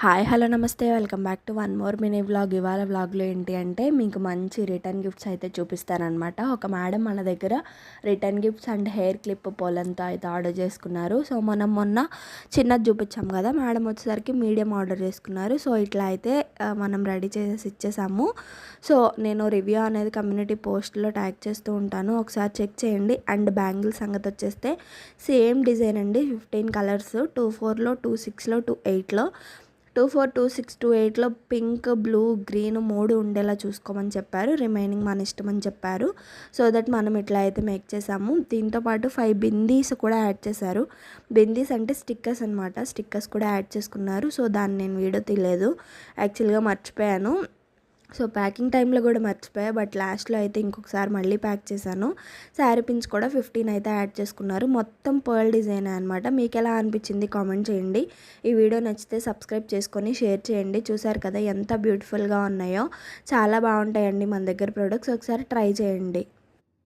Hi hello నమస్తే welcome back to one more mini vlog. ఇవాళ వ్లాగ్లో ఏంటి అంటే మీకు మంచి రిటర్న్ గిఫ్ట్స్ అయితే చూపిస్తానమాట. ఒక మేడం మన దగ్గర return gifts and hair clip పోలంతో అయితే ఆర్డర్ చేసుకున్నారు. సో మనం మొన్న చిన్నది చూపించాం కదా, మేడం వచ్చేసరికి మీడియం ఆర్డర్ చేసుకున్నారు. సో ఇట్లా అయితే మనం రెడీ చేసి ఇచ్చేసాము. సో నేను రివ్యూ అనేది కమ్యూనిటీ పోస్ట్లో ట్యాగ్ చేస్తూ ఉంటాను, ఒకసారి చెక్ చేయండి. అండ్ బ్యాంగిల్ సంగతి వచ్చేస్తే సేమ్ డిజైన్ అండి, 15 కలర్స్, 24లో, 26లో, 28లో, 24, 26, 28లో పింక్, బ్లూ, గ్రీన్ 3 ఉండేలా చూసుకోమని చెప్పారు. రిమైనింగ్ మన ఇష్టం అని చెప్పారు. సో దట్ మనం ఇట్లా అయితే మేక్ చేసాము. దీంతోపాటు 5 బిందీస్ కూడా యాడ్ చేశారు. బిందీస్ అంటే స్టిక్కర్స్ అనమాట, స్టిక్కర్స్ కూడా యాడ్ చేసుకున్నారు. సో దాన్ని నేను వీడియో తీయలేదు, యాక్చువల్గా మర్చిపోయాను. సో ప్యాకింగ్ టైంలో కూడా మర్చిపోయా, బట్ లాస్ట్లో అయితే ఇంకొకసారి మళ్ళీ ప్యాక్ చేశాను. శారీ పిన్స్ కూడా 15 అయితే యాడ్ చేసుకున్నారు. మొత్తం పర్ల్ డిజైన్ అనమాట. మీకు ఎలా అనిపించింది కామెంట్ చేయండి. ఈ వీడియో నచ్చితే సబ్స్క్రైబ్ చేసుకొని షేర్ చేయండి. చూసారు కదా ఎంత బ్యూటిఫుల్గా ఉన్నాయో, చాలా బాగుంటాయండి మన దగ్గర ప్రొడక్ట్స్, ఒకసారి ట్రై చేయండి.